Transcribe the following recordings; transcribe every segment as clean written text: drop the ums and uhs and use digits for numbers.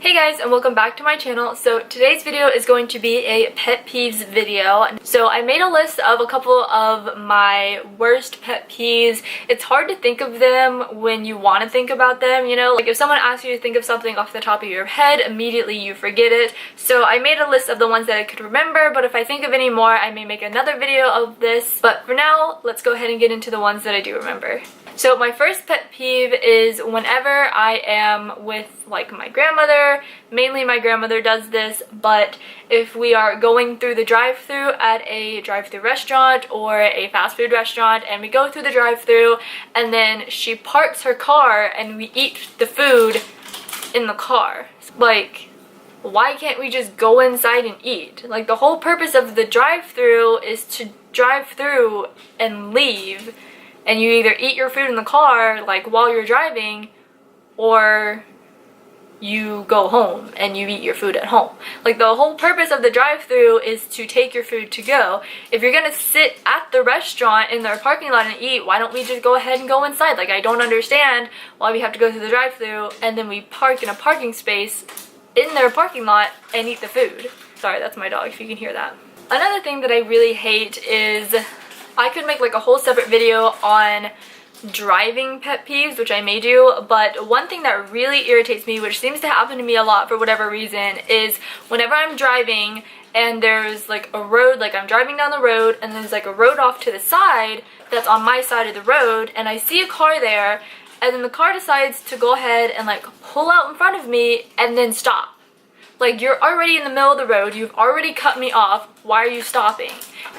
Hey guys, and welcome back to my channel. So today's video is going to be a pet peeves video. So I made a list of a couple of my worst pet peeves. It's hard to think of them when you want to think about them, you know? Like if someone asks you to think of something off the top of your head, immediately you forget it. So I made a list of the ones that I could remember, but if I think of any more, I may make another video of this. But for now, let's go ahead and get into the ones that I do remember. So my first pet peeve is whenever I am with like my grandmother. Mainly my grandmother does this, but if we are going through the drive-thru at a drive-thru restaurant or a fast food restaurant and we go through the drive-thru and then she parks her car and we eat the food in the car. Like, why can't we just go inside and eat? Like, the whole purpose of the drive-thru is to drive through and leave, and you either eat your food in the car like while you're driving, or you go home and you eat your food at home. Like, the whole purpose of the drive-thru is to take your food to go. If you're gonna sit at the restaurant in their parking lot and eat, why don't we just go ahead and go inside? Like, I don't understand why we have to go through the drive-thru and then we park in a parking space in their parking lot and eat the food. Sorry, that's my dog if you can hear that. Another thing that I really hate is, I could make like a whole separate video on driving pet peeves, which I may do, but one thing that really irritates me, which seems to happen to me a lot for whatever reason, is whenever I'm driving and there's like a road, like I'm driving down the road and there's like a road off to the side that's on my side of the road, and I see a car there, and then the car decides to go ahead and like pull out in front of me and then stop. Like, you're already in the middle of the road, you've already cut me off, why are you stopping?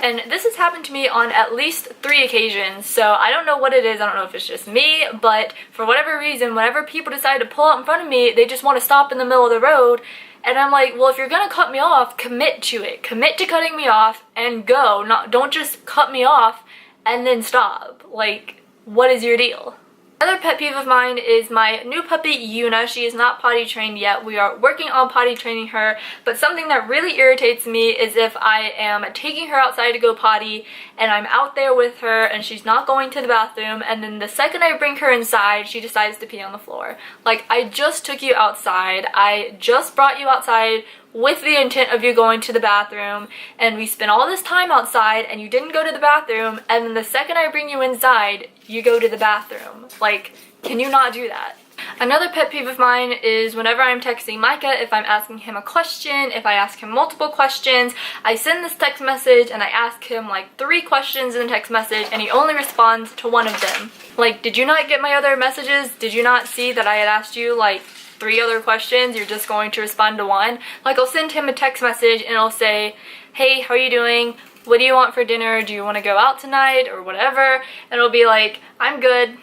And this has happened to me on at least 3 occasions, so I don't know what it is, I don't know if it's just me, but for whatever reason, whenever people decide to pull out in front of me, they just want to stop in the middle of the road, and I'm like, well, if you're gonna cut me off, commit to it. Commit to cutting me off and go. Don't just cut me off and then stop. Like, what is your deal? Another pet peeve of mine is my new puppy, Yuna. She is not potty trained yet. We are working on potty training her, but something that really irritates me is if I am taking her outside to go potty and I'm out there with her and she's not going to the bathroom, and then the second I bring her inside, she decides to pee on the floor. Like, I just took you outside. I just brought you outside with the intent of you going to the bathroom, and we spent all this time outside and you didn't go to the bathroom, and then the second I bring you inside, you go to the bathroom. Like, can you not do that? Another pet peeve of mine is whenever I'm texting Micah, if I'm asking him a question, if I ask him multiple questions, I send this text message and I ask him like 3 questions in the text message and he only responds to 1 of them. Like, did you not get my other messages? Did you not see that I had asked you like 3 other questions? You're just going to respond to 1? Like, I'll send him a text message and I'll say, hey, how are you doing? What do you want for dinner? Do you want to go out tonight or whatever? And it'll be like, I'm good.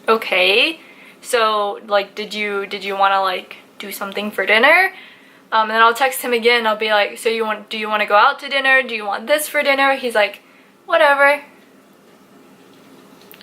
Okay, so like, did you want to like do something for dinner? And then I'll text him again. I'll be like, so do you want to go out to dinner? Do you want this for dinner? He's like, whatever.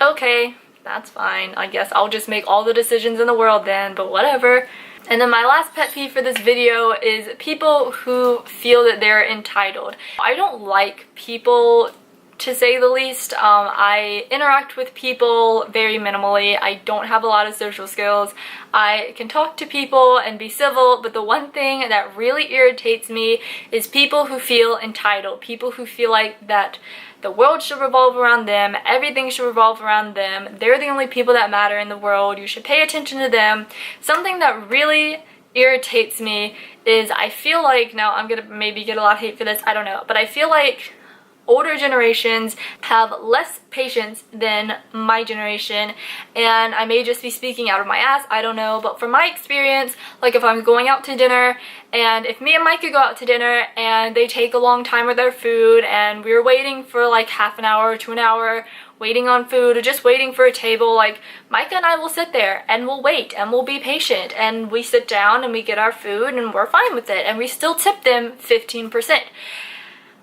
Okay, that's fine. I guess I'll just make all the decisions in the world then, but whatever. And then my last pet peeve for this video is people who feel that they're entitled. I don't like people, to say the least. I interact with people very minimally. I don't have a lot of social skills. I can talk to people and be civil, but the one thing that really irritates me is people who feel entitled. People who feel like that the world should revolve around them, everything should revolve around them, they're the only people that matter in the world, you should pay attention to them. Something that really irritates me is, I feel like, now I'm gonna maybe get a lot of hate for this, I don't know, but I feel like older generations have less patience than my generation, and I may just be speaking out of my ass, I don't know, but from my experience, like if I'm going out to dinner, and if me and Micah go out to dinner and they take a long time with their food and we're waiting for like half an hour to an hour waiting on food or just waiting for a table, like Micah and I will sit there and we'll wait and we'll be patient and we sit down and we get our food and we're fine with it and we still tip them 15%.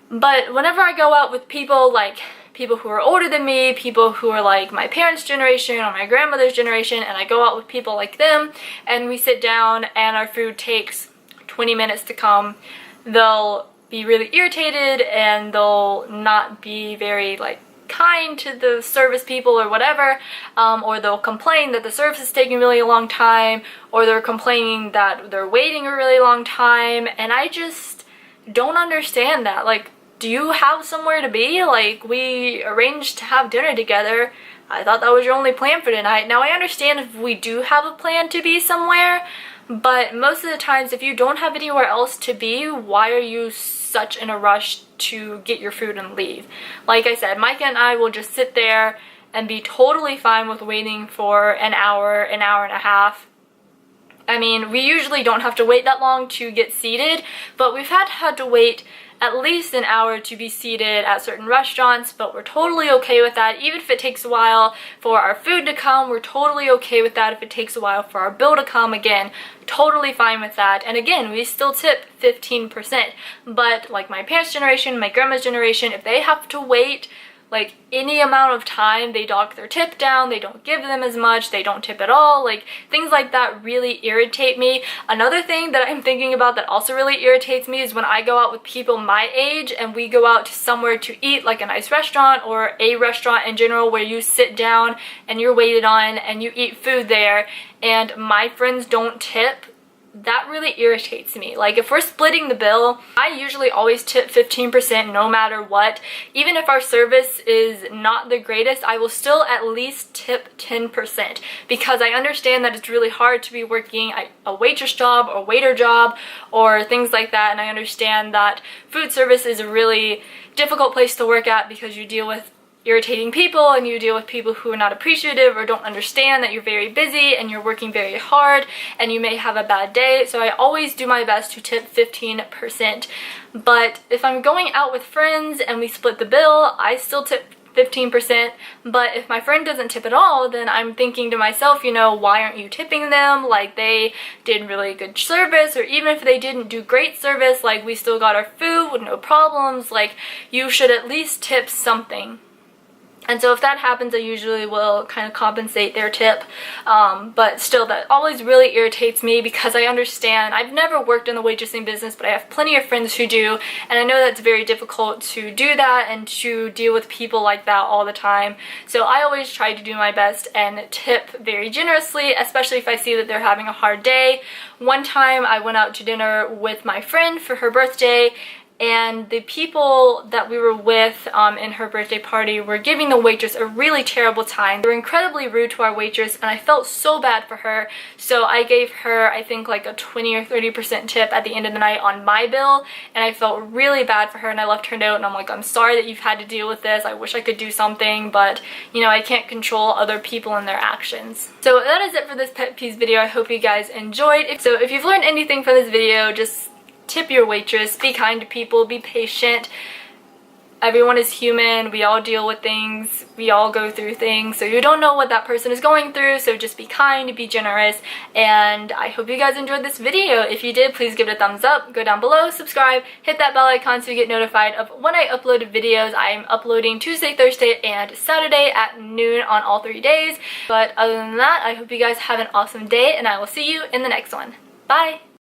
But whenever I go out with people, like people who are older than me, people who are like my parents' generation or my grandmother's generation, and I go out with people like them and we sit down and our food takes 20 minutes to come, they'll be really irritated and they'll not be very like kind to the service people or whatever, or they'll complain that the service is taking really a long time, or they're complaining that they're waiting a really long time, and I just don't understand that. Like, do you have somewhere to be? Like, we arranged to have dinner together. I thought that was your only plan for tonight. Now, I understand if we do have a plan to be somewhere, but most of the times if you don't have anywhere else to be, why are you such in a rush to get your food and leave? Like I said, Micah and I will just sit there and be totally fine with waiting for an hour and a half. I mean, we usually don't have to wait that long to get seated, but we've had to wait at least an hour to be seated at certain restaurants, but we're totally okay with that. Even if it takes a while for our food to come, we're totally okay with that. If it takes a while for our bill to come, again, totally fine with that. And again, we still tip 15%. But like my parents' generation, my grandma's generation, if they have to wait like any amount of time, they dock their tip down, they don't give them as much, they don't tip at all. Like, things like that really irritate me. Another thing that I'm thinking about that also really irritates me is when I go out with people my age and we go out to somewhere to eat, like a nice restaurant or a restaurant in general where you sit down and you're waited on and you eat food there, and my friends don't tip. That really irritates me. Like, if we're splitting the bill, I usually always tip 15% no matter what. Even if our service is not the greatest, I will still at least tip 10%, because I understand that it's really hard to be working a waitress job or waiter job or things like that, and I understand that food service is a really difficult place to work at because you deal with irritating people and you deal with people who are not appreciative or don't understand that you're very busy and you're working very hard and you may have a bad day. So I always do my best to tip 15%. But if I'm going out with friends and we split the bill, I still tip 15%. But if my friend doesn't tip at all, then I'm thinking to myself, you know, why aren't you tipping them? Like, they did really good service, or even if they didn't do great service, like, we still got our food with no problems. Like, you should at least tip something. And so if that happens, I usually will kind of compensate their tip, but still, that always really irritates me because I understand. I've never worked in the waitressing business, but I have plenty of friends who do, and I know that's very difficult to do that and to deal with people like that all the time. So I always try to do my best and tip very generously, especially if I see that they're having a hard day. One time I went out to dinner with my friend for her birthday, and the people that we were with in her birthday party were giving the waitress a really terrible time. They were incredibly rude to our waitress, and I felt so bad for her. So I gave her, I think, like a 20 or 30% tip at the end of the night on my bill, and I felt really bad for her, and I left her a note, and I'm like, I'm sorry that you've had to deal with this. I wish I could do something, but, you know, I can't control other people and their actions. So that is it for this pet peeves video. I hope you guys enjoyed. So if you've learned anything from this video, just tip your waitress, be kind to people, be patient. Everyone is human, we all deal with things, we all go through things, so you don't know what that person is going through, so just be kind, be generous, and I hope you guys enjoyed this video. If you did, please give it a thumbs up, go down below, subscribe, hit that bell icon so you get notified of when I upload videos. I'm uploading Tuesday, Thursday, and Saturday at noon on all 3 days. But other than that, I hope you guys have an awesome day, and I will see you in the next one. Bye!